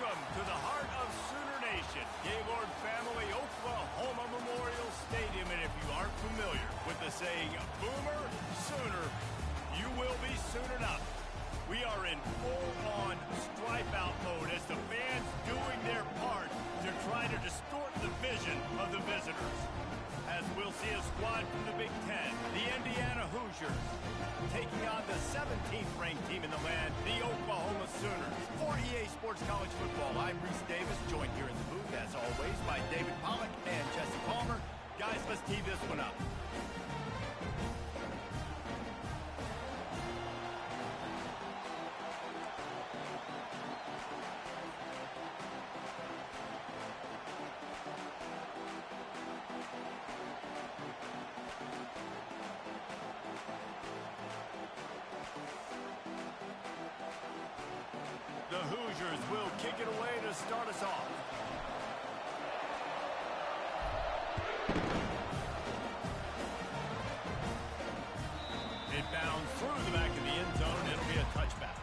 Welcome to the heart of Sooner Nation, Gaylord Family Oklahoma Memorial Stadium. And if you aren't familiar with the saying, Boomer Sooner, you will be soon enough. We are in full-on stripe-out mode as the fans doing their part to try to distort the vision of the visitors. As we'll see a squad from the Big Ten, the Indiana Hoosiers, taking on the 17th ranked team in the land, the Oklahoma Sooners. For EA Sports College Football, I'm Reese Davis, joined here in the booth, as always, by David Pollack and Jesse Palmer. Guys, let's tee this one up. The Hoosiers will kick it away to start us off. It bounds through the back of the end zone. It'll be a touchback.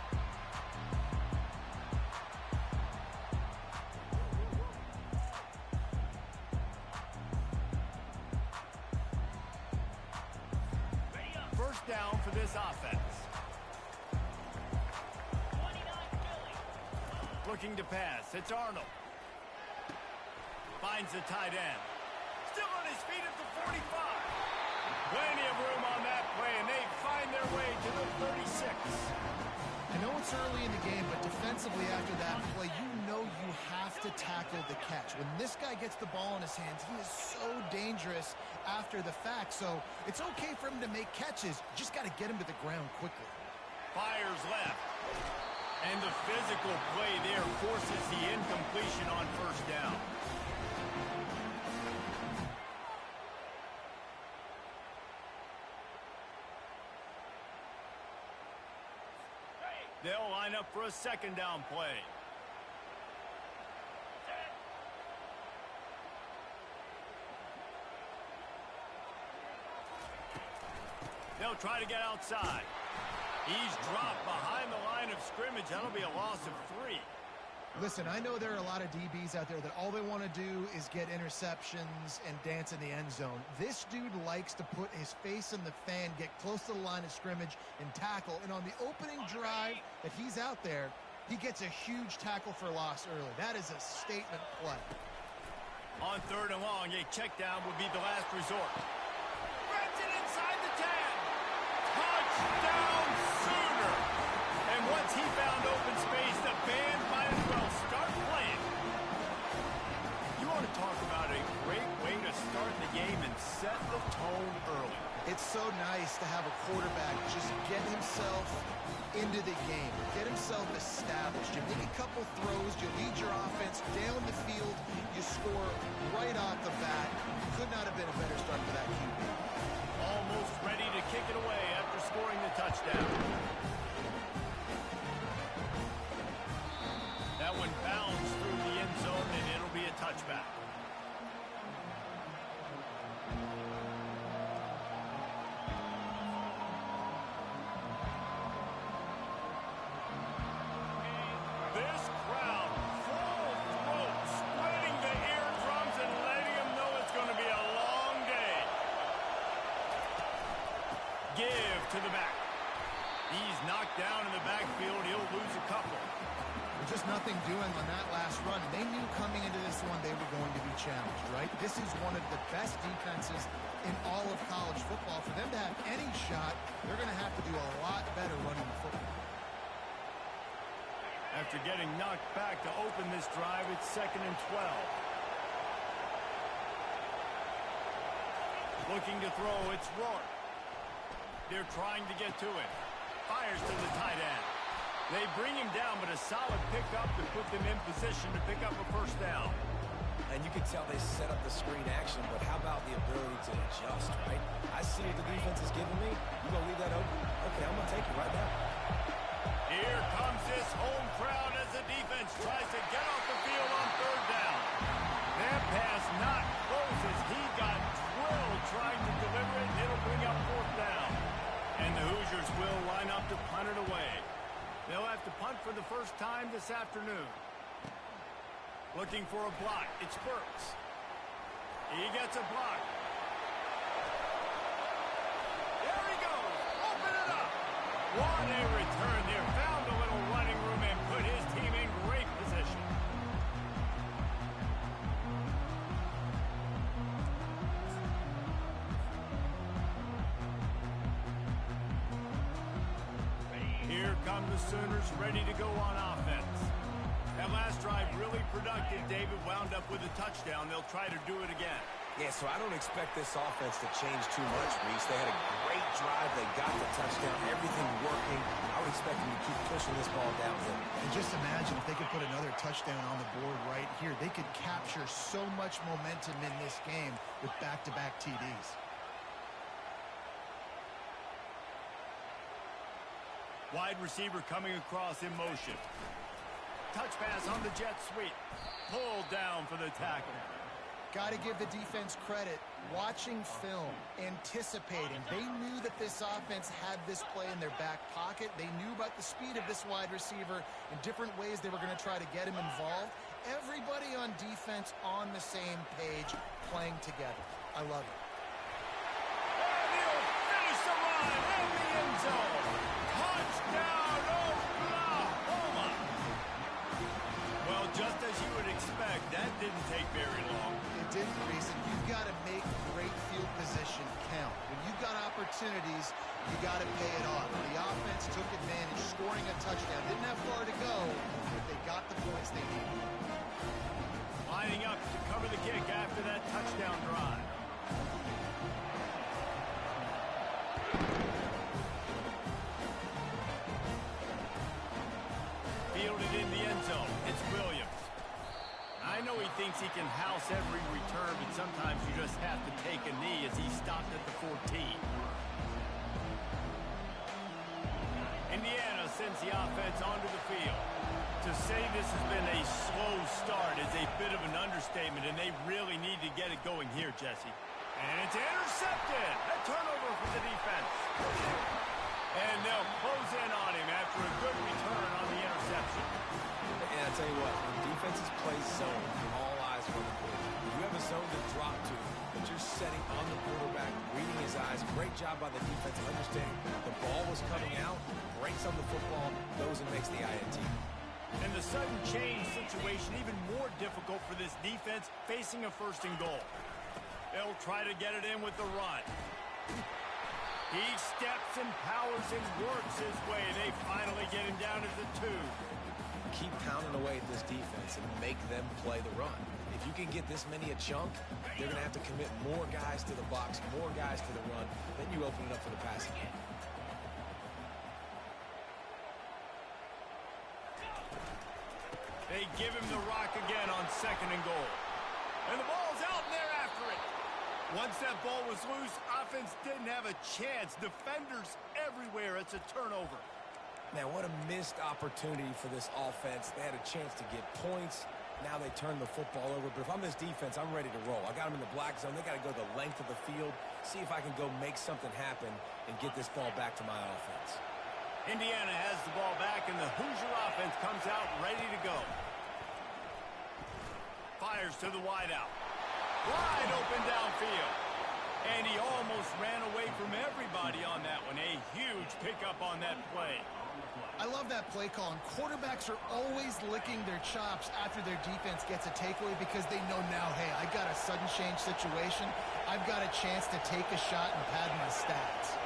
First down for this offense. Looking to pass. It's Arnold. Finds the tight end. Still on his feet at the 45. Plenty of room on that play, and they find their way to the 36. I know it's early in the game, but defensively after that play, you know you have to tackle the catch. When this guy gets the ball in his hands, he is so dangerous after the fact. So it's okay for him to make catches. You just got to get him to the ground quickly. Fires left. And the physical play there forces the incompletion on first down. They'll line up for a second down play. They'll try to get outside. He's dropped behind the line of scrimmage. That'll be a loss of 3. Listen, I know there are a lot of DBs out there that all they want to do is get interceptions and dance in the end zone. This dude likes to put his face in the fan, get close to the line of scrimmage, and tackle. And on the opening drive that he's out there, he gets a huge tackle for loss early. That is a statement play. On third and long, a check down would be the last resort. Grabs it inside the 10. Touchdown Sooner! And once he found open space, the band might as well start playing. You want to talk about a great way to start the game and set the tone early. It's so nice to have a quarterback just get himself into the game, get himself established. You make a couple throws, you lead your offense down the field, you score right off the bat. Could not have been a better start for that QB. Almost ready to kick it away after scoring the touchdown. That one bounds through the end zone, and it'll be a touchback. This crowd, full throat, spreading the eardrums and letting them know it's going to be a long day. Give to the back. He's knocked down in the backfield. He'll lose a couple. Just nothing doing on that last run. They knew coming into this one they were going to be challenged, right? This is one of the best defenses in all of college football. For them to have any shot, they're going to have to do a lot better running the football. After getting knocked back to open this drive, it's 2nd and 12. Looking to throw, it's Rourke. They're trying to get to it. Fires to the tight end. They bring him down, but a solid pickup to put them in position to pick up a first down. And you can tell they set up the screen action, but how about the ability to adjust, right? I see what the defense is giving me. You going to leave that open? Okay, I'm going to take it right now. Here comes this home crowd as the defense tries to get off the field on third down. That pass not close as he got drilled trying to deliver it, and it'll bring up fourth down. And the Hoosiers will line up to punt it away. They'll have to punt for the first time this afternoon. Looking for a block. It's Burks. He gets a block. There he goes. Open it up. What a return there. Found a little running room and put his team in great position. Here come the Sooners ready to go on offense. That last drive really productive. David wound up with a touchdown. They'll try to do it again. Yeah, so I don't expect this offense to change too much, Reese. They had a great drive. They got the touchdown. Everything working. I would expect them to keep pushing this ball downhill. And just imagine if they could put another touchdown on the board right here. They could capture so much momentum in this game with back-to-back TDs. Wide receiver coming across in motion. Touch pass on the jet sweep. Pulled down for the tackle. Got to give the defense credit. Watching film, anticipating. They knew that this offense had this play in their back pocket. They knew about the speed of this wide receiver and different ways they were going to try to get him involved. Everybody on defense on the same page, playing together. I love it. And he'll finish the run in the end zone. Touchdown, Oklahoma! Well, just as you would expect, that didn't take very long. It didn't, Reese. You've got to make great field position count. When you've got opportunities, you got to pay it off. The offense took advantage, scoring a touchdown. Didn't have far to go, but they got the points they needed. Lining up to cover the kick after that touchdown drive. Fielded in the end zone. It's Williams. I know he thinks he can house every return, but sometimes you just have to take a knee as he stopped at the 14. Indiana sends the offense onto the field. To say this has been a slow start is a bit of an understatement, and they really need to get it going here, Jesse. And it's intercepted. A turnover for the defense. And they'll close in on him after a good return on the interception. And I tell you what, when defenses play zone, all eyes are on the quarterback. You have a zone to drop to, but you're setting on the quarterback, reading his eyes. Great job by the defense understanding the ball was coming out, breaks on the football, goes and makes the INT. And the sudden change situation even more difficult for this defense facing a first and goal. They'll try to get it in with the run. He steps and powers and works his way. They finally get him down at the 2. Keep pounding away at this defense and make them play the run. If you can get this many a chunk, they're going to have to commit more guys to the box, more guys to the run. Then you open it up for the passing game. They give him the rock again on second and goal. And the ball's out, and they're after it. Once that ball was loose, offense didn't have a chance. Defenders everywhere. It's a turnover. Man, what a missed opportunity for this offense. They had a chance to get points. Now they turn the football over. But if I'm this defense, I'm ready to roll. I got them in the black zone. They got to go the length of the field, see if I can go make something happen and get this ball back to my offense. Indiana has the ball back, and the Hoosier offense comes out ready to go. Fires to the wideout. Wide open downfield. And he almost ran away from everybody on that one. A huge pickup on that play. I love that play call, and quarterbacks are always licking their chops after their defense gets a takeaway because they know now, hey, I got a sudden change situation. I've got a chance to take a shot and pad my stats.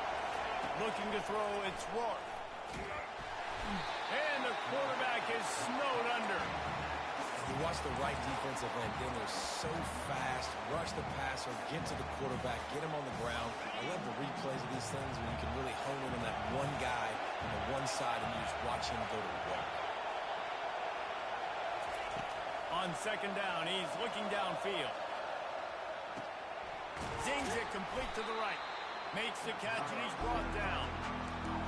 Looking to throw, it's Rourke. And the quarterback is snowed under. You watch the right defensive end. They're so fast. Rush the passer, get to the quarterback, get him on the ground. I love the replays of these things when you can really hone in on that one guy on the one side and you just watch him go to work. On second down, he's looking downfield. Zings it complete to the right. Makes the catch and he's brought down.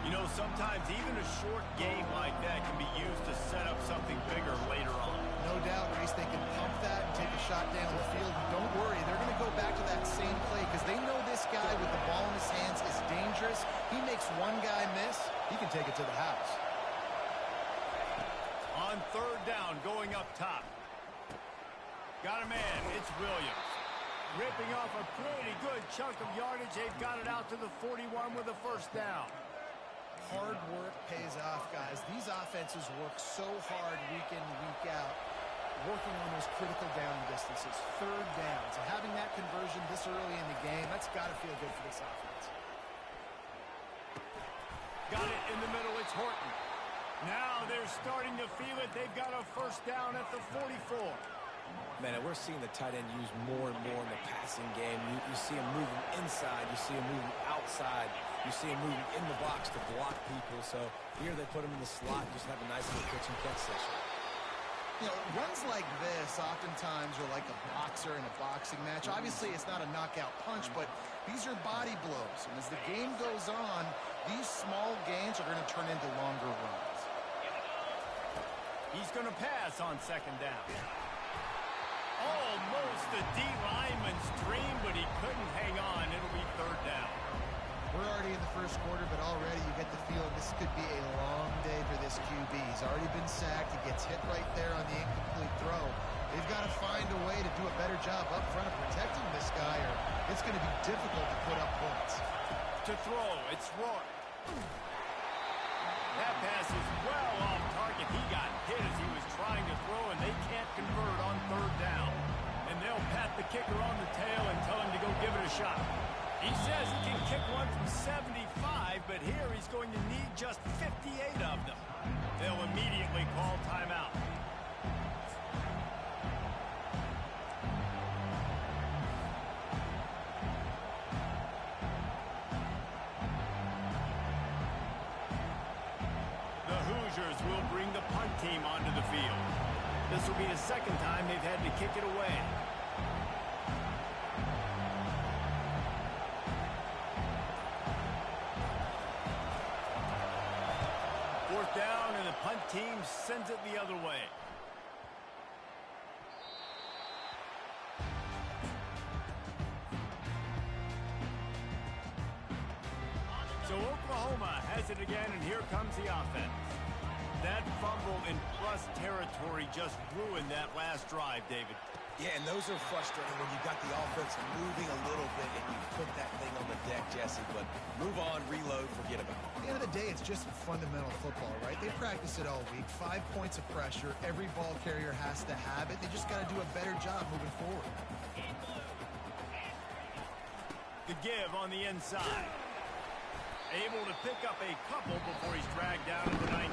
You know, sometimes even a short game like that can be used to set up something bigger later on. No doubt, Reese, they can pump that and take a shot down the field. And don't worry, they're going to go back to that same play because they know this guy with the ball in his hands is dangerous. He makes one guy miss, he can take it to the house. On third down, going up top. Got a man. It's Williams. Ripping off a pretty good chunk of yardage. They've got it out to the 41 with a first down. Hard work pays off, guys. These offenses work so hard week in, week out, working on those critical down distances, third down. So having that conversion this early in the game, that's got to feel good for this offense. Got it in the middle. It's Horton. Now they're starting to feel it. They've got a first down at the 44. Man, and we're seeing the tight end used more and more in the passing game. You see him moving inside. You see him moving outside. You see him moving in the box to block people. So here they put him in the slot, just have a nice little catch and catch session. You know, runs like this oftentimes are like a boxer in a boxing match. Obviously, it's not a knockout punch, but these are body blows. And as the game goes on, these small gains are going to turn into longer runs. He's going to pass on second down. Almost a D lineman's dream, but he couldn't hang on. It'll be third down. We're already in the first quarter, but already you get the feeling this could be a long day for this QB. He's already been sacked. He gets hit right there on the incomplete throw. They've got to find a way to do a better job up front of protecting this guy, or it's going to be difficult to put up points. To throw, it's Rourke. That pass is well off target. He got hit as he was trying to throw, and they can't convert on third down. And they'll pat the kicker on the tail and tell him to go give it a shot. He says he can kick one from 75, but here he's going to need just 58 of them. They'll immediately call timeout. Will bring the punt team onto the field. This will be the second time they've had to kick it away. Fourth down, and the punt team sends it the other way. So Oklahoma has it again, and here comes the offense. That fumble in plus territory just ruined that last drive, David. Yeah, and those are frustrating when you got the offense moving a little bit and you put that thing on the deck, Jesse. But move on, reload, forget about it. At the end of the day, it's just fundamental football, right? They practice it all week. 5 points of pressure. Every ball carrier has to have it. They just got to do a better job moving forward. The give on the inside. Able to pick up a couple before he's dragged down to the 19.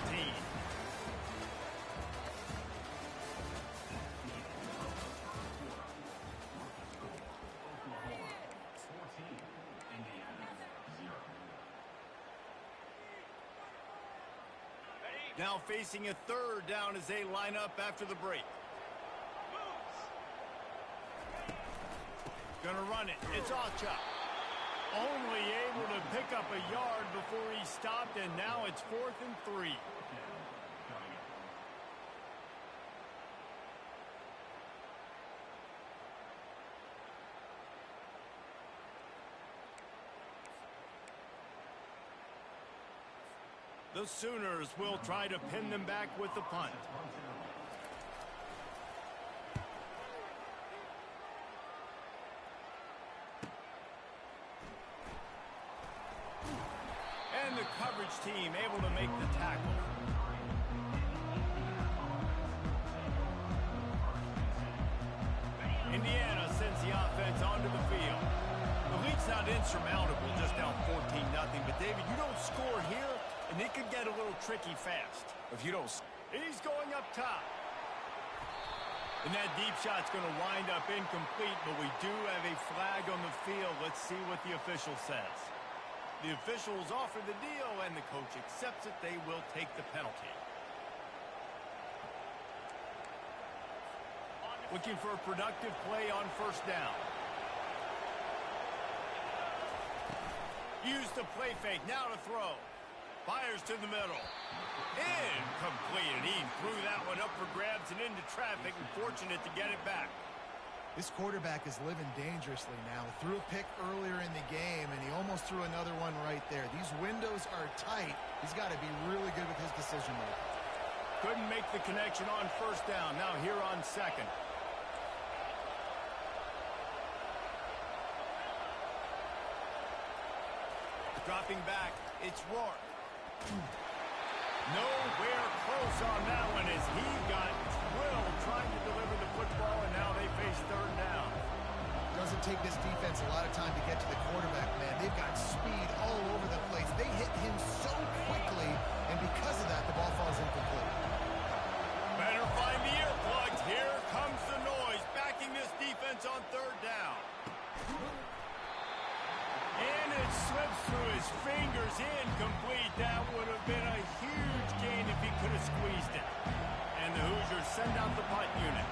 Now facing a third down as they line up after the break. Gonna run it. It's Ocha. Only able to pick up a yard before he stopped, and now it's 4th and 3. The Sooners will try to pin them back with the punt. And the coverage team able to make the tackle. Indiana sends the offense onto the field. The lead's not insurmountable, just down 14-0. But, David, you don't score here, and it could get a little tricky fast. If you don't... He's going up top. And that deep shot's going to wind up incomplete, but we do have a flag on the field. Let's see what the official says. The officials offer the deal, and the coach accepts it. They will take the penalty. Looking for a productive play on first down. Use the play fake. Now to throw. Fires to the middle. Incomplete, and he threw that one up for grabs and into traffic, and fortunate to get it back. This quarterback is living dangerously now. Threw a pick earlier in the game, and he almost threw another one right there. These windows are tight. He's got to be really good with his decision-making. Couldn't make the connection on first down. Now here on second. Dropping back, it's Rourke. Nowhere close on that one as he got drilled trying to deliver the football, and now they face third down. Doesn't take this defense a lot of time to get to the quarterback, man. They've got speed all over the place. They hit him so quickly, and because of that, the ball falls incomplete. Better find the earplugs. Here comes the noise, backing this defense on third down. And it slips through his fingers, incomplete. That would have been a huge gain if he could have squeezed it. And the Hoosiers send out the punt unit.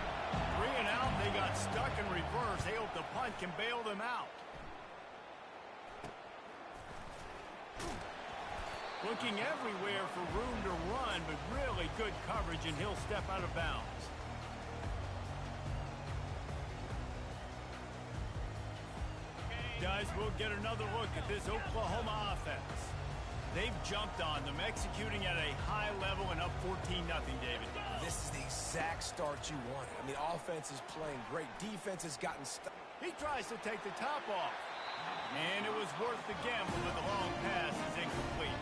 3 and out, they got stuck in reverse. They hope the punt can bail them out. Looking everywhere for room to run, but really good coverage, and he'll step out of bounds. Guys, we'll get another look at this Oklahoma offense. They've jumped on them, executing at a high level and up 14-0, David. This is the exact start you wanted. I mean, offense is playing great. Defense has gotten stuck. He tries to take the top off. And it was worth the gamble, but the long pass is incomplete.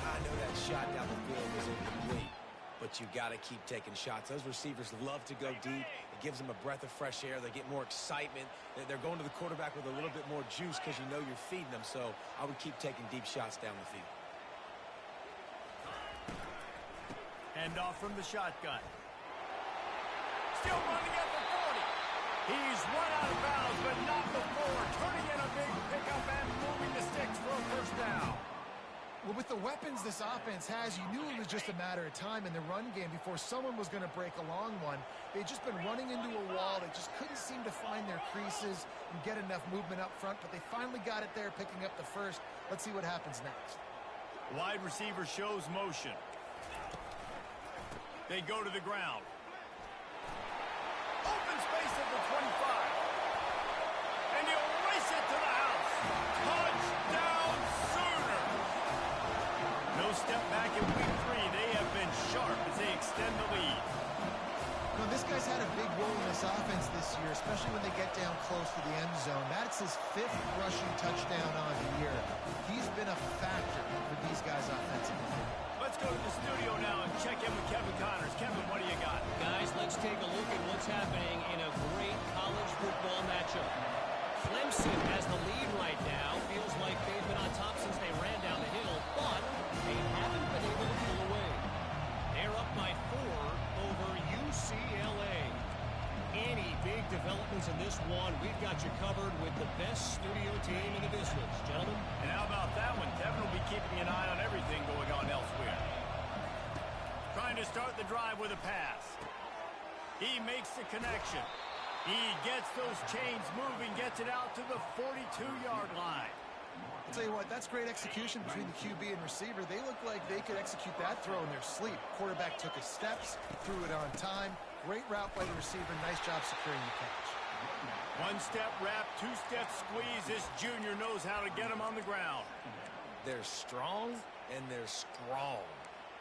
I know that shot down the field was incomplete, but you got to keep taking shots. Those receivers love to go deep. It gives them a breath of fresh air. They get more excitement. They're going to the quarterback with a little bit more juice because you know you're feeding them. So I would keep taking deep shots down the field. Hand off from the shotgun. Still running at the 40. He's run out of bounds, but not before. Turning in a big pickup and moving the sticks for a first down. Well, with the weapons this offense has, you knew it was just a matter of time in the run game before someone was going to break a long one. They'd just been running into a wall. They just couldn't seem to find their creases and get enough movement up front, but they finally got it there, picking up the first. Let's see what happens next. Wide receiver shows motion. They go to the ground. Open space at the 25. And he'll race it to the house. Touchdown, Sooners! No step back in week 3. They have been sharp as they extend the lead. You know, this guy's had a big role in this offense this year, especially when they get down close to the end zone. That's his 5th rushing touchdown on the year. He's been a factor for these guys offensively. Let's go to the studio now and check in with Kevin Connors. Kevin, what do you got? Guys, let's take a look at what's happening in a great college football matchup. Clemson has the lead right now. Feels like they've been on top since they ran down the hill, but they haven't been able to pull away. They're up by 4 over UCLA. Any big developments in this one, we've got you covered with the best studio team in the business, gentlemen. And how about that one? Kevin will be keeping an eye on everything going on elsewhere. Trying to start the drive with a pass. He makes the connection. He gets those chains moving, gets it out to the 42-yard line. I'll tell you what, that's great execution between the QB and receiver. They look like they could execute that throw in their sleep. Quarterback took his steps, threw it on time. Great route by the receiver. Nice job securing the catch. 1-step wrap, 2-step squeeze. This junior knows how to get him on the ground. They're strong and they're strong.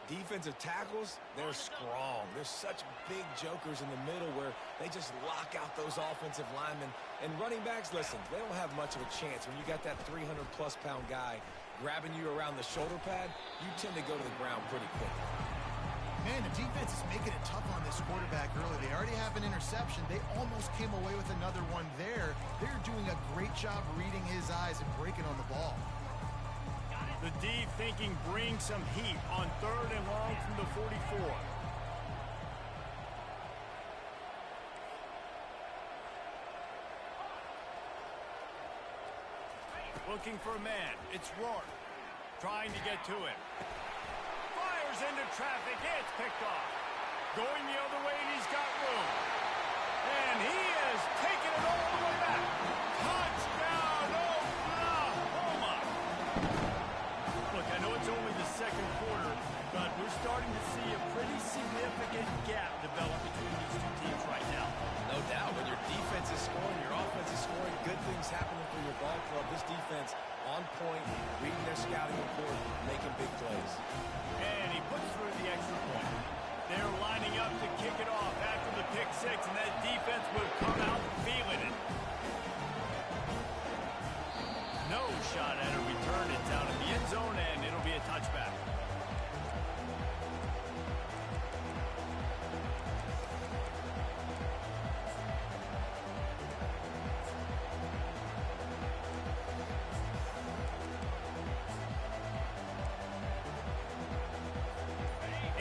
Defensive tackles, they're strong. There's such big jokers in the middle where they just lock out those offensive linemen. And running backs, listen, they don't have much of a chance. When you got that 300-plus pound guy grabbing you around the shoulder pad, you tend to go to the ground pretty quickly. Man, the defense is making it tough on this quarterback early. They already have an interception. They almost came away with another one there. They're doing a great job reading his eyes and breaking on the ball. The D thinking bring some heat on 3rd and long from the 44. Looking for a man. It's Rourke. Trying to get to him. Fires into traffic. It's picked off. Going the other way, and he's got room. And he has taken it all the way back. Touchdown, Oklahoma! Look, I know it's only the 2nd quarter, but we're starting to see a pretty significant gap develop between these two teams right now. No doubt. When your defense is scoring, your offense is scoring, good things happening for your ball club. This defense on point, reading their scouting report, making big plays. And he puts through the extra point. They're lining up to kick it off after the pick 6, and that defense would come out feeling it. No shot at a return. It's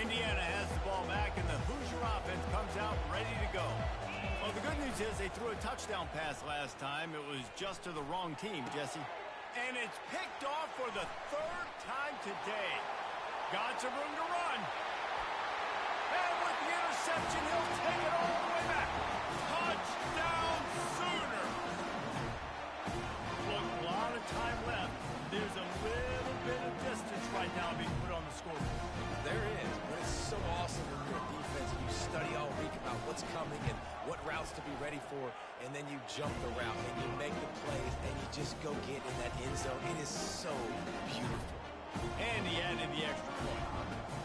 Indiana has the ball back, and the Hoosier offense comes out ready to go. Well, the good news is they threw a touchdown pass last time. It was just to the wrong team, Jesse. And it's picked off for the third time today. Got some room to run. And with the interception, he'll take it all the way back. Touchdown, Sooner! Look, a lot of time left. There's a little bit of distance right now being put on the scoreboard. There is, but it's so awesome when you're a defense and you study all week about what's coming and what routes to be ready for, and then you jump the route and you make the plays and you just go get in that end zone. It is so beautiful. And he added the extra point.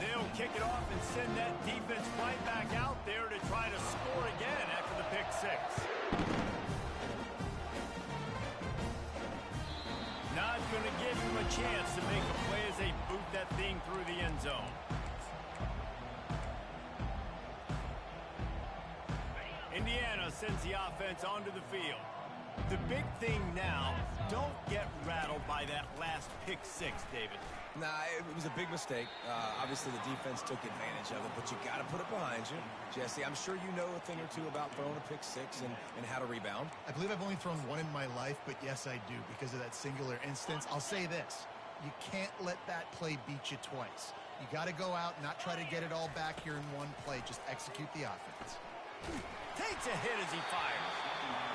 They'll kick it off and send that defense right back out there to try to score again after the pick six. Not going to give him a chance to make a play as they boot that thing through the end zone. Indiana sends the offense onto the field. The big thing now, don't get rattled by that last pick six, David. Nah, it was a big mistake. Obviously, the defense took advantage of it, but you got to put it behind you. Jesse, I'm sure you know a thing or two about throwing a pick six and how to rebound. I believe I've only thrown one in my life, but yes, I do because of that singular instance. I'll say this. You can't let that play beat you twice. You got to go out, not try to get it all back here in one play. Just execute the offense. Takes a hit as he fires.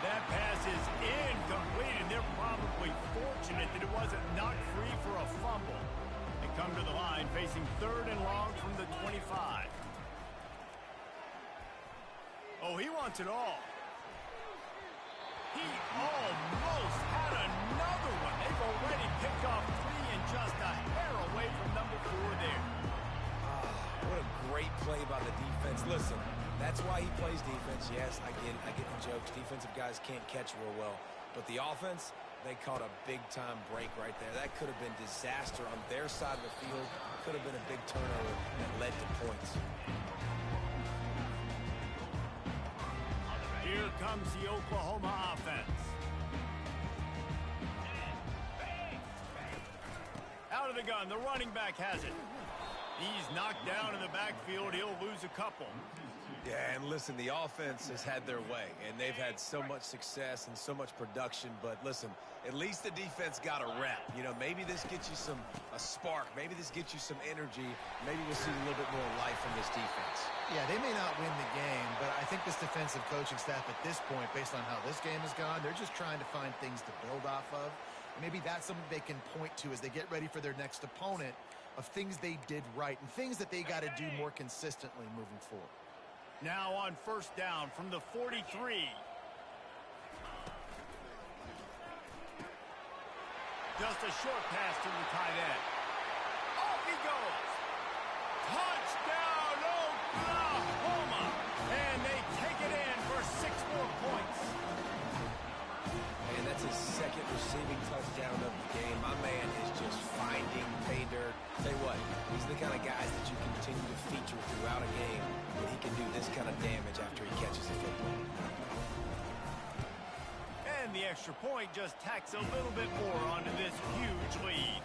That pass is incomplete, and they're probably fortunate that it wasn't knocked free for a fumble. They come to the line facing 3rd and long from the 25. Oh, he wants it all. He almost had another one. They've already picked off 3 and just a hair away from number 4 there. What a great play by the defense. Listen, that's why he plays defense. Yes, I get the jokes. Defensive guys can't catch real well. But the offense, they caught a big-time break right there. That could have been disaster on their side of the field. Could have been a big turnover that led to points. Here comes the Oklahoma offense. Out of the gun, the running back has it. He's knocked down in the backfield. He'll lose a couple. Yeah, and listen, the offense has had their way, and they've had so much success and so much production. But listen, at least the defense got a rep. You know, maybe this gets you a spark. Maybe this gets you some energy. Maybe we'll see a little bit more life from this defense. Yeah, they may not win the game, but I think this defensive coaching staff at this point, based on how this game has gone, they're just trying to find things to build off of. And maybe that's something they can point to as they get ready for their next opponent, of things they did right and things that they got to do more consistently moving forward. Now on 1st down from the 43. Just a short pass to the tight end. Off he goes. Touchdown, Oklahoma. And they take it in for 6 more points. And that's his 2nd receiving touchdown of the game. My man is just finding pay dirt. Tell you what, these are the kind of guys that you continue to feature throughout a game when he can do this kind of damage after he catches the football. And the extra point just tacks a little bit more onto this huge lead.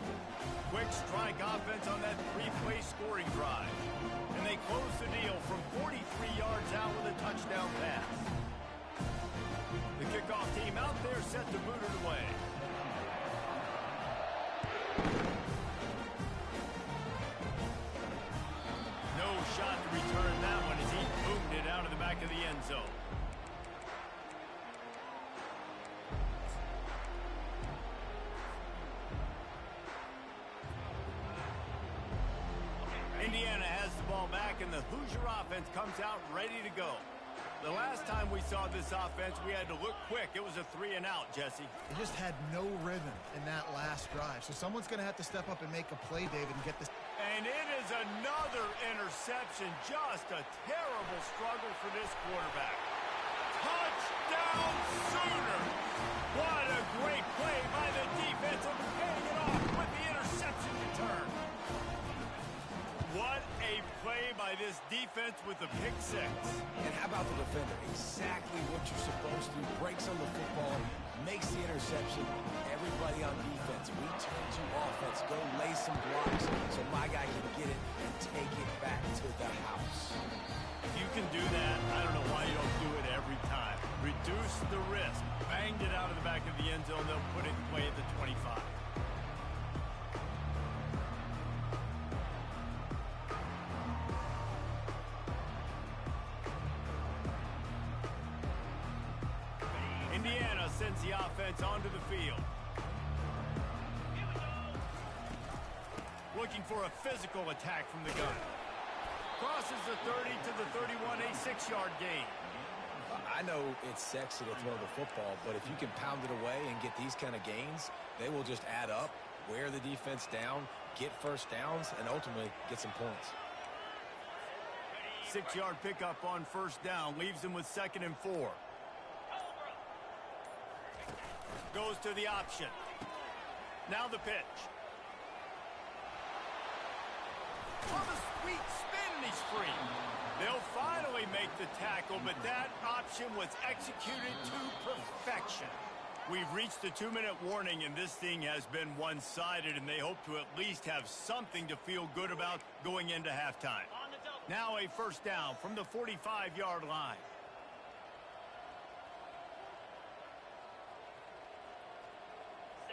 Quick strike offense on that 3-play scoring drive. And they close the deal from 43 yards out with a touchdown pass. The kickoff team out there set to boot it away. No shot to return that one as he boomed it out of the back of the end zone. Indiana has the ball back, and the Hoosier offense comes out ready to go. The last time we saw this offense, we had to look quick. It was a 3-and-out, Jesse. They just had no rhythm in that last drive. So someone's going to have to step up and make a play, David, and get this. And it is another interception. Just a terrible struggle for this quarterback. Touchdown, Sooner! What a great play by the defense of paying it off with the interception return. What a play by this defense with the pick six. And how about the defender? Exactly what you're supposed to. Breaks on the football, makes the interception. everybody on defense. We turn to offense. Go lay some blocks so my guy can get it and take it back to the house. If you can do that, I don't know why you don't do it every time. Reduce the risk. Banged it out of the back of the end zone. They'll put it in play at the 25. Indiana sends the offense onto the field. Looking for a physical attack from the gun. Crosses the 30 to the 31, a 6-yard gain. I know it's sexy to throw the football, but if you can pound it away and get these kind of gains, they will just add up, wear the defense down, get first downs, and ultimately get some points. 6-yard pickup on first down, leaves them with 2nd and 4. Goes to the option. Now the pitch. On the sweet spin, and he's free. They'll finally make the tackle, but that option was executed to perfection. We've reached the 2-minute warning, and this thing has been one-sided, and they hope to at least have something to feel good about going into halftime. Now a first down from the 45-yard line.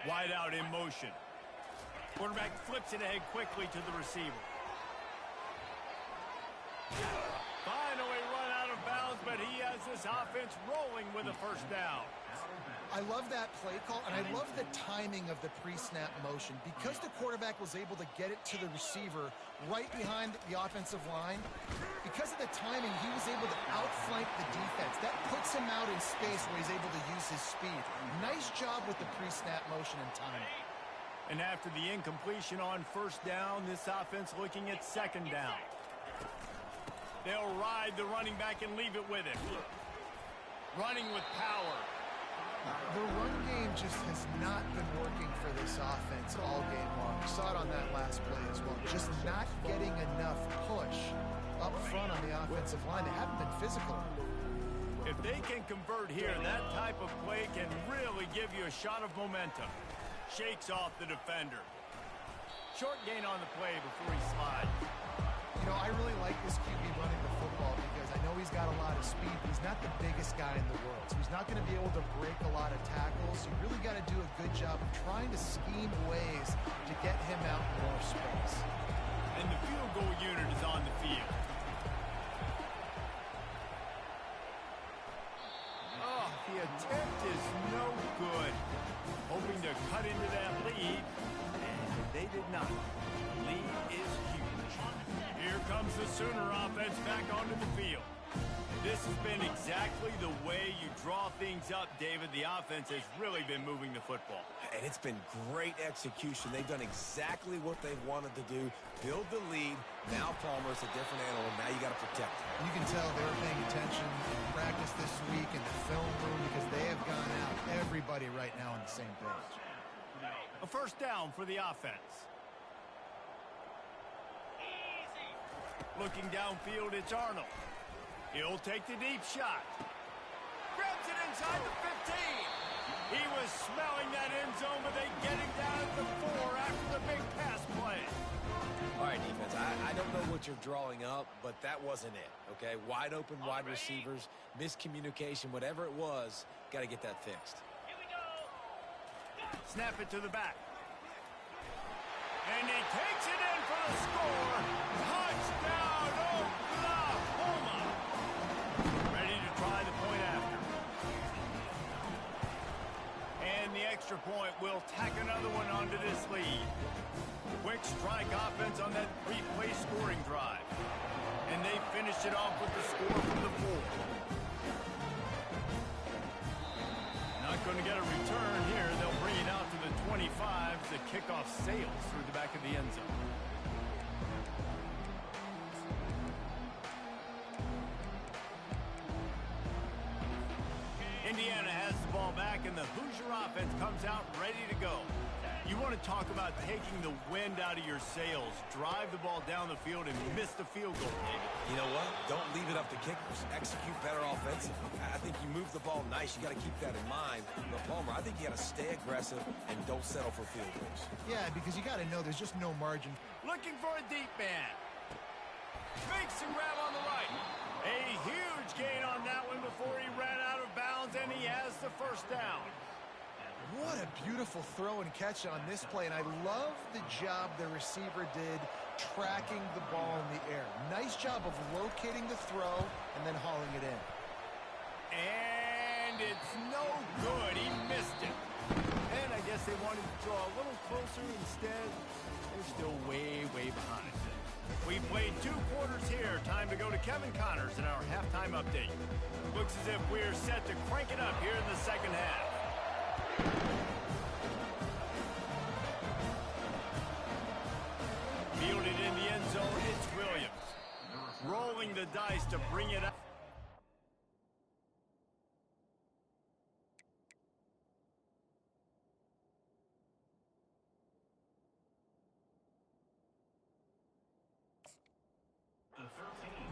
Wide out in motion. Quarterback flips it ahead quickly to the receiver. Finally run out of bounds, but he has this offense rolling with a first down. I love that play call, and I love the timing of the pre-snap motion. Because the quarterback was able to get it to the receiver right behind the offensive line, because of the timing, he was able to outflank the defense. That puts him out in space where he's able to use his speed. Nice job with the pre-snap motion and timing. And after the incompletion on first down, this offense looking at 2nd down. They'll ride the running back and leave it with him. Running with power. The run game just has not been working for this offense all game long. We saw it on that last play as well. Just not getting enough push up front on the offensive line. They haven't been physical. If they can convert here, that type of play can really give you a shot of momentum. Shakes off the defender. Short gain on the play before he slides. You know, I really like this QB running the football because I know he's got a lot of speed, but he's not the biggest guy in the world. So he's not going to be able to break a lot of tackles. You really got to do a good job of trying to scheme ways to get him out in more space. And the field goal unit is on the field. Oh, the attempt is no good. Hoping to cut into that lead, and they did not. Lead is huge. Here comes the Sooner offense back onto the field. This has been exactly the way you draw things up, David. The offense has really been moving the football. And it's been great execution. They've done exactly what they've wanted to do. Build the lead. Now Palmer's a different animal. Now you got to protect him. You can tell they were paying attention in practice this week in the film room because they have gone out. Everybody right now on the same page. A first down for the offense. Looking downfield, it's Arnold. He'll take the deep shot. Grabs it inside the 15. He was smelling that end zone, but they get him down at the 4 after the big pass play. All right, defense, I don't know what you're drawing up, but that wasn't it, okay? Wide open wide receivers, miscommunication, whatever it was, got to get that fixed. Snap it to the back. And he takes it in for the score. Touchdown, Oklahoma. Ready to try the point after. And the extra point will tack another one onto this lead. Quick strike offense on that 3-play scoring drive. And they finish it off with the score from the 4. Not going to get a return here. They'll bring it out to the 25. The kickoff sails through the back of the end zone. Indiana has the ball back, and the Hoosier offense comes out ready to go. You want to talk about taking the wind out of your sails. Drive the ball down the field and miss the field goal, David. You know what? Don't leave it up to kickers. Execute better offensively. I think you move the ball nice. You got to keep that in mind. But Palmer, I think you got to stay aggressive and don't settle for field goals. Yeah, because you got to know there's just no margin. Looking for a deep man. Makes a grab on the right. A huge gain on that one before he ran out of bounds, and he has the first down. What a beautiful throw and catch on this play, and I love the job the receiver did tracking the ball in the air. Nice job of locating the throw and then hauling it in. And it's no good. He missed it. And I guess they wanted to draw a little closer instead. They're still way, way behind. We played 2 quarters here. Time to go to Kevin Connors in our halftime update. Looks as if we're set to crank it up here in the second half. Fielded in the end zone, it's Williams. Rolling the dice to bring it up.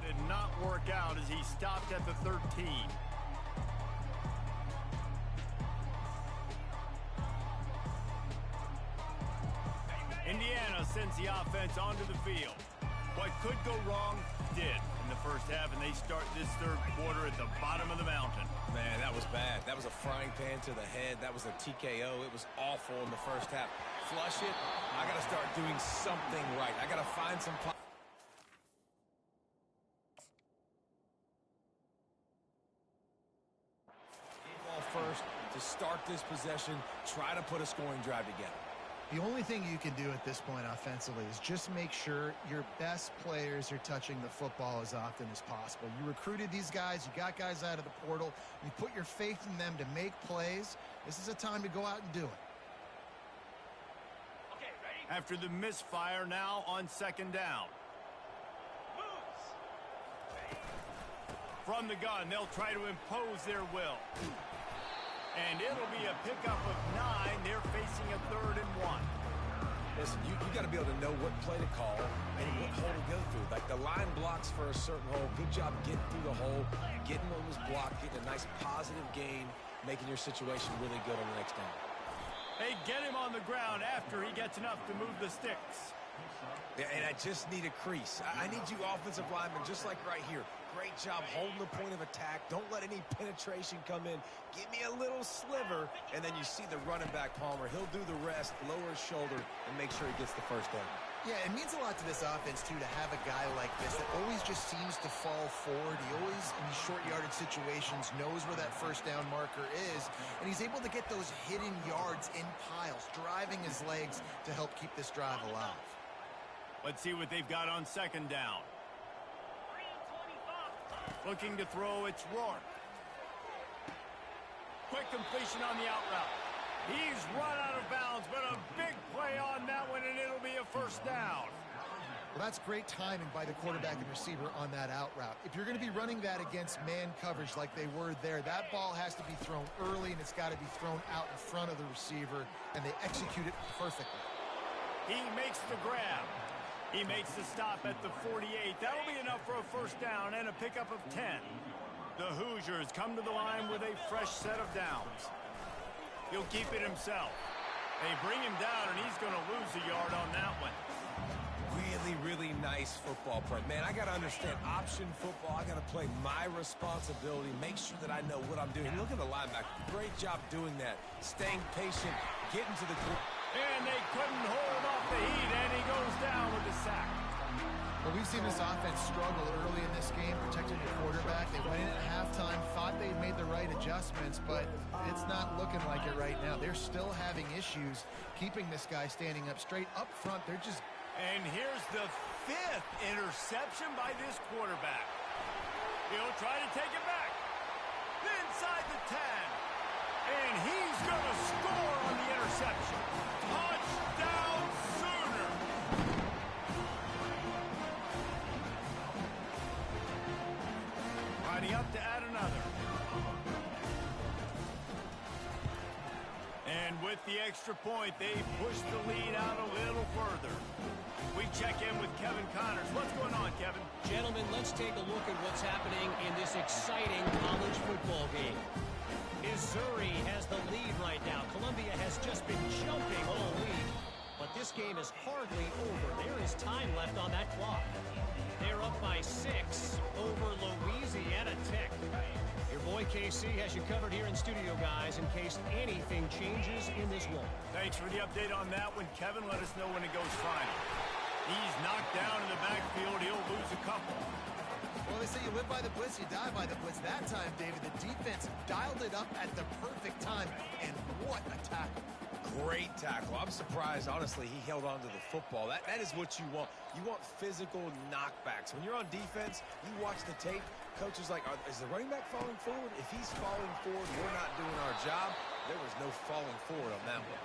Did not work out as he stopped at the 13. Indiana sends the offense onto the field. What could go wrong did in the first half, and they start this third quarter at the bottom of the mountain. Man, that was bad. That was a frying pan to the head. That was a TKO. It was awful in the first half. Flush it. I got to start doing something right. I got to find some... Ball first to start this possession. Try to put a scoring drive together. The only thing you can do at this point offensively is just make sure your best players are touching the football as often as possible. You recruited these guys, you got guys out of the portal, you put your faith in them to make plays. This is a time to go out and do it. Okay, ready? After the misfire, now on second down. Moves. From the gun, they'll try to impose their will. And it'll be a pickup of 9. They're facing a 3rd and 1. Listen, you got to be able to know what play to call and what hole to go through. Like the line blocks for a certain hole. Good job getting through the hole, getting what was blocked, getting a nice positive gain, making your situation really good on the next down. They get him on the ground after he gets enough to move the sticks. Yeah, and I just need a crease. I need you offensive linemen, just like right here. Great job holding the point of attack. Don't let any penetration come in. Give me a little sliver, and then you see the running back, Palmer. He'll do the rest, lower his shoulder, and make sure he gets the first down. Yeah, it means a lot to this offense, too, to have a guy like this that always just seems to fall forward. He always, in these short yardage situations, knows where that first down marker is, and he's able to get those hidden yards in piles, driving his legs to help keep this drive alive. Let's see what they've got on second down. Looking to throw, it's Rourke. Quick completion on the out route. He's run out of bounds, but a big play on that one, and it'll be a first down. Well, that's great timing by the quarterback and receiver on that out route. If you're going to be running that against man coverage like they were there, that ball has to be thrown early, and it's got to be thrown out in front of the receiver, and they execute it perfectly. He makes the grab. He makes the stop at the 48. That'll be enough for a first down and a pickup of 10. The Hoosiers come to the line with a fresh set of downs. He'll keep it himself. They bring him down, and he's going to lose a yard on that one. Really, really nice football play. Man, I got to understand option football. I got to play my responsibility, make sure that I know what I'm doing. Look at the linebacker. Great job doing that. Staying patient, getting to the... And they couldn't hold off the heat, and he goes down with the sack. Well, we've seen this offense struggle early in this game, protecting the quarterback. They went in at halftime, thought they'd made the right adjustments, but it's not looking like it right now. They're still having issues keeping this guy standing up straight. Up front, they're just... And here's the 5th interception by this quarterback. He'll try to take it back. Inside the 10. And he's going to score on the interception. Touchdown, Sooner! Riding up to add another. And with the extra point, they pushed the lead out a little further. We check in with Kevin Connors. What's going on, Kevin? Gentlemen, let's take a look at what's happening in this exciting college football game. Missouri has the lead right now. Columbia has just been jumping all week, but this game is hardly over. There is time left on that clock. They're up by 6 over Louisiana Tech. Your boy KC has you covered here in studio, guys, in case anything changes in this one. Thanks for the update on that one, Kevin. Let us know when it goes final. He's knocked down in the backfield. He'll lose a couple. Well, they say you live by the blitz, you die by the blitz. That time, David, the defense dialed it up at the perfect time, and what a tackle. Great tackle. I'm surprised, honestly, he held on to the football. That is what you want. You want physical knockbacks. When you're on defense, you watch the tape, coach is like, is the running back falling forward? If he's falling forward, we're not doing our job. There was no falling forward on that one.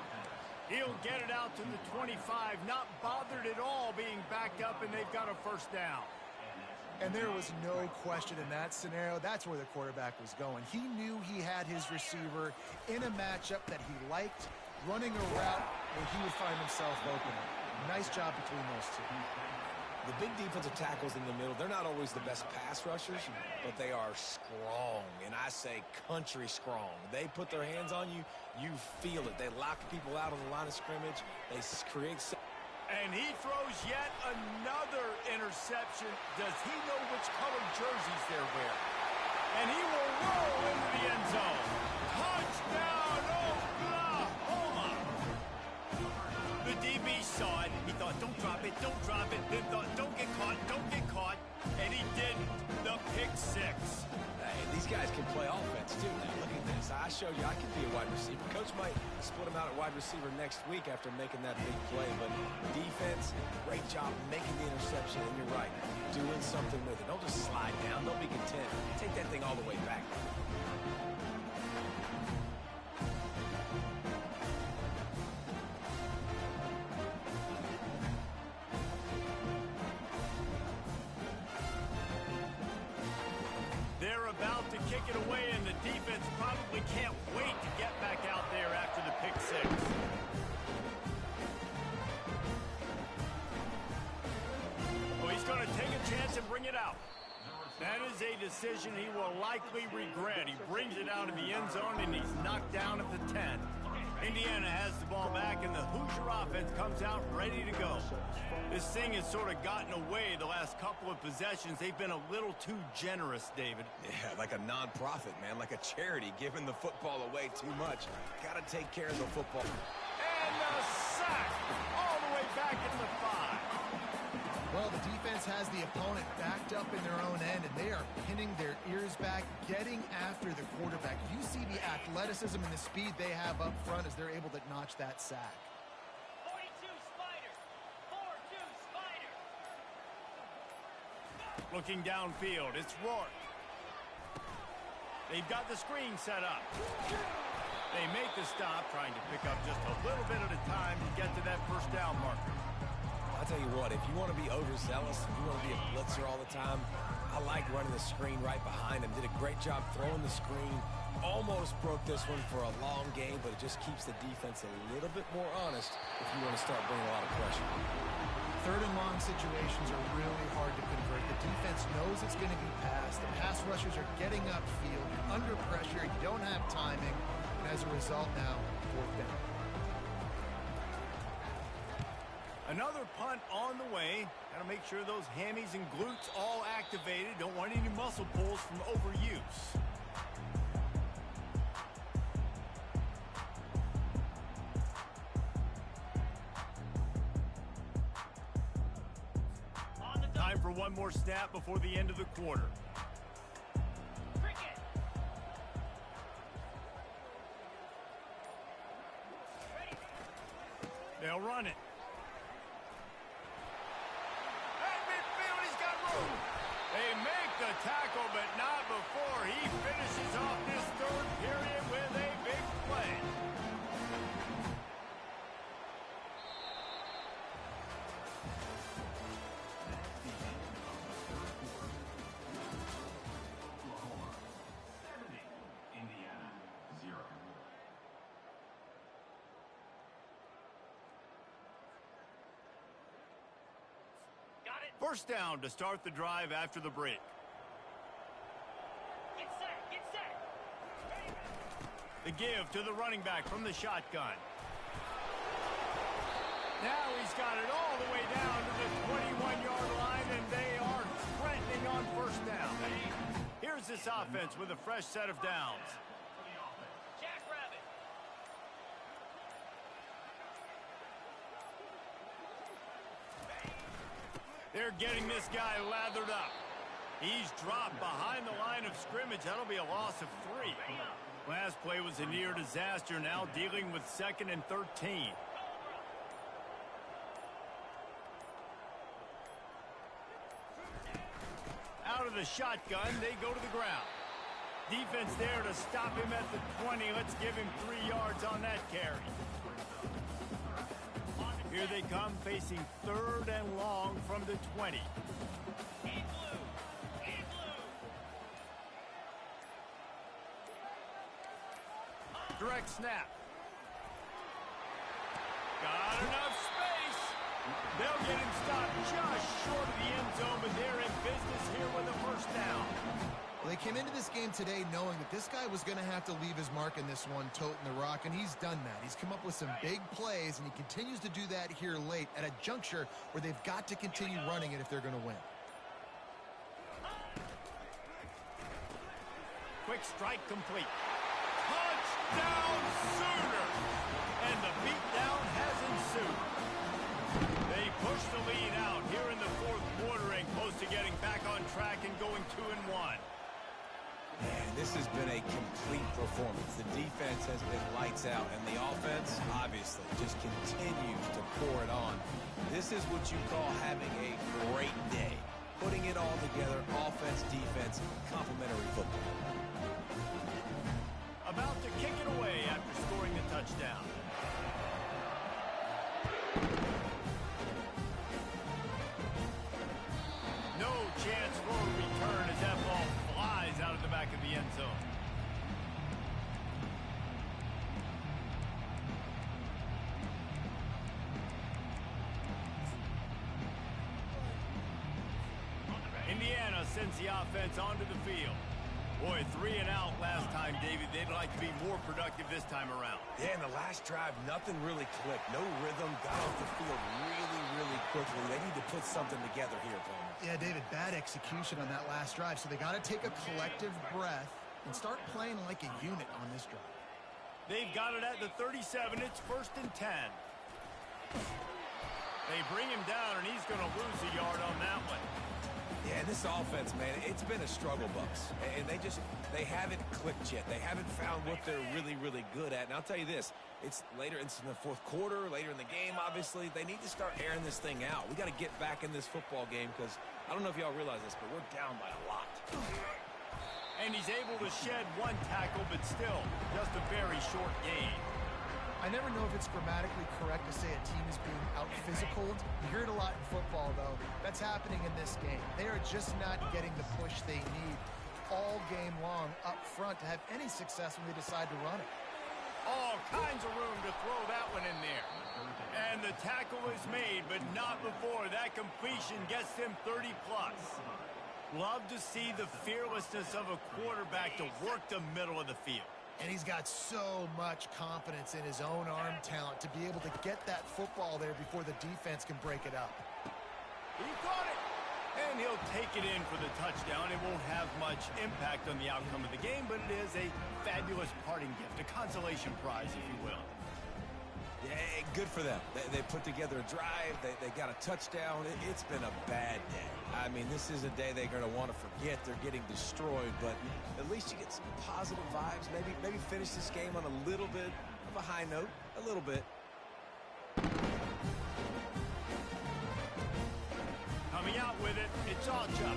He'll get it out to the 25, not bothered at all being backed up, and they've got a first down. And there was no question in that scenario. That's where the quarterback was going. He knew he had his receiver in a matchup that he liked, running a route where he would find himself open. Nice job between those two. The big defensive tackles in the middle, they're not always the best pass rushers, but they are strong, and I say country strong. They put their hands on you, you feel it. They lock people out on the line of scrimmage. They create... And he throws yet another interception. Does he know which colored jerseys they're wearing? And he will roll into the end zone. Touchdown, Oklahoma! The DB saw it. He thought, don't drop it, don't drop it. Then thought, don't get caught, don't get caught. And he didn't. The pick six. Hey, these guys can play offense, too. Now, look at this. I showed you I can be a wide receiver. Coach might split him out at wide receiver next week after making that big play. But defense, great job making the interception. And you're right, doing something with it. Don't just slide down. Don't be content. Take that thing all the way back. About to kick it away, and the defense probably can't wait to get back out there after the pick six. Well, he's going to take a chance and bring it out. That is a decision he will likely regret. He brings it out of the end zone, and he's knocked down at the 10. Indiana has the ball back, and the Hoosier offense comes out ready to go. This thing has sort of gotten away the last couple of possessions. They've been a little too generous, David. Yeah, like a non-profit, man, like a charity, giving the football away too much. Got to take care of the football. And the sack all the way back in the 5. Well, the defense has the opponent backed up in their own end, and they are pinning their ears back, getting after the quarterback. You see the athleticism and the speed they have up front as they're able to notch that sack. 42 Spider. 4-2 Spider. Looking downfield, it's Rourke. They've got the screen set up. They make the stop, trying to pick up just a little bit at a time to get to that first down marker. I'll tell you what, if you want to be overzealous, if you want to be a blitzer all the time, I like running the screen right behind him. Did a great job throwing the screen. Almost broke this one for a long game, but it just keeps the defense a little bit more honest if you want to start bringing a lot of pressure. Third and long situations are really hard to convert. The defense knows it's going to be passed. The pass rushers are getting upfield. You're under pressure. You don't have timing. And as a result now, fourth down. Another punt on the way. Got to make sure those hammies and glutes all activated. Don't want any muscle pulls from overuse. Time for one more snap before the end of the quarter. They'll run it. They make the tackle, but not before he finishes off this third period with a big play. First down to start the drive after the break. Get set, get set. The give to the running back from the shotgun. Now he's got it all the way down to the 21-yard line, and they are threatening on first down. Here's this offense with a fresh set of downs. Jackrabbit. They're getting this guy lathered up. He's dropped behind the line of scrimmage. That'll be a loss of 3. Last play was a near disaster, now dealing with 2nd and 13. Out of the shotgun, they go to the ground. Defense there to stop him at the 20. Let's give him 3 yards on that carry. Here they come, facing 3rd and long from the 20. In blue. In blue. Direct snap. Got enough space. They'll get him stopped just short of the end zone, but they're in business here with a first down. Well, they came into this game today knowing that this guy was going to have to leave his mark in this one, toting the rock, and he's done that. He's come up with some big plays, and he continues to do that here late at a juncture where they've got to continue running it if they're going to win. Quick strike complete. Touchdown Sooner! And the beatdown has ensued. They push the lead out here in the 4th quarter and close to getting back on track and going 2-1. Man, this has been a complete performance. The defense has been lights out, and the offense, obviously, just continues to pour it on. This is what you call having a great day. Putting it all together, offense, defense, complementary football. About to kick it away after scoring the touchdown. No chance for a return as that ball flies out of the back of the end zone. Indiana sends the offense onto the field. Boy, 3 and out last time, David. They'd like to be more productive this time around. Yeah, in the last drive, nothing really clicked. No rhythm, got off the field really quickly. They need to put something together here, Palmer. Yeah, David, bad execution on that last drive, so they got to take a collective breath and start playing like a unit on this drive. They've got it at the 37. It's 1st and 10. They bring him down, and he's going to lose a yard on that one. Yeah, this offense, man, it's been a struggle, Bucks. And they haven't clicked yet. They haven't found what they're really good at. And I'll tell you this, it's later in the 4th quarter, later in the game, obviously. They need to start airing this thing out. We got to get back in this football game because I don't know if y'all realize this, but we're down by a lot. And he's able to shed 1 tackle, but still just a very short gain. I never know if it's grammatically correct to say a team is being out-physicaled. You hear it a lot in football, though. That's happening in this game. They are just not getting the push they need all game long up front to have any success when they decide to run it. All kinds of room to throw that one in there. And the tackle is made, but not before that completion gets them 30-plus. Love to see the fearlessness of a quarterback to work the middle of the field. And he's got so much confidence in his own arm talent to be able to get that football there before the defense can break it up. He caught it. And he'll take it in for the touchdown. It won't have much impact on the outcome of the game, but it is a fabulous parting gift, a consolation prize, if you will. Yeah, good for them. They put together a drive. They got a touchdown. It's been a bad day. I mean, this is a day they're going to want to forget. They're getting destroyed, but at least you get some positive vibes. Maybe finish this game on a little bit of a high note. A little bit. Coming out with it, it's Ocha.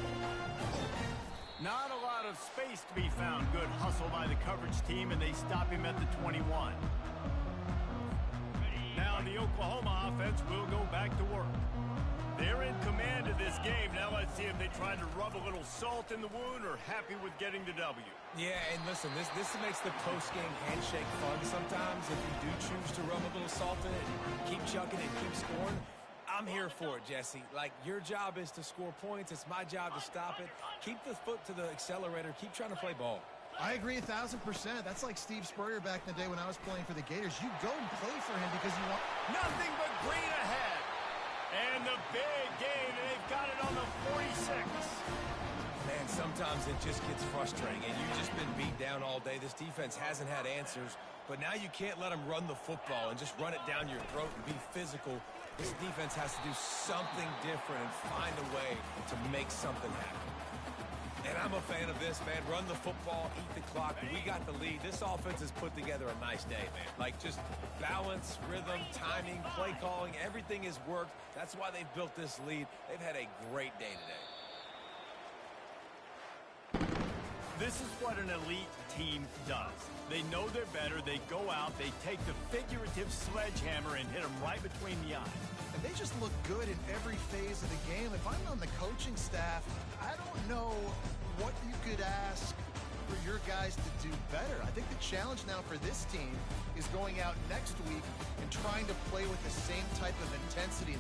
Not a lot of space to be found. Good hustle by the coverage team, and they stop him at the 21. Now the Oklahoma offense will go back to work. They're in command of this game. Now let's see if they try to rub a little salt in the wound or happy with getting the W. Yeah, and listen, this makes the post-game handshake fun sometimes if you do choose to rub a little salt in it and keep chucking and keep scoring. I'm here for it, Jesse. Like, your job is to score points. It's my job to stop it. Keep the foot to the accelerator. Keep trying to play ball. I agree 1,000%. That's like Steve Spurrier back in the day when I was playing for the Gators. You go and play for him because you want Nothing but green ahead. And the big gain, and they've got it on the 46. Man, sometimes it just gets frustrating, and you've just been beat down all day. This defense hasn't had answers, but now you can't let them run the football and just run it down your throat and be physical. This defense has to do something different and find a way to make something happen. And I'm a fan of this, man. Run the football, eat the clock. We got the lead. This offense has put together a nice day, man. Like, just balance, rhythm, timing, play calling, everything has worked. That's why they've built this lead. They've had a great day today. This is what an elite team does. They know they're better. They go out, they take the figurative sledgehammer and hit them right between the eyes. And they just look good in every phase of the game. If I'm on the coaching staff, I don't know what you could ask for your guys to do better. I think the challenge now for this team is going out next week and trying to play with the same type of intensity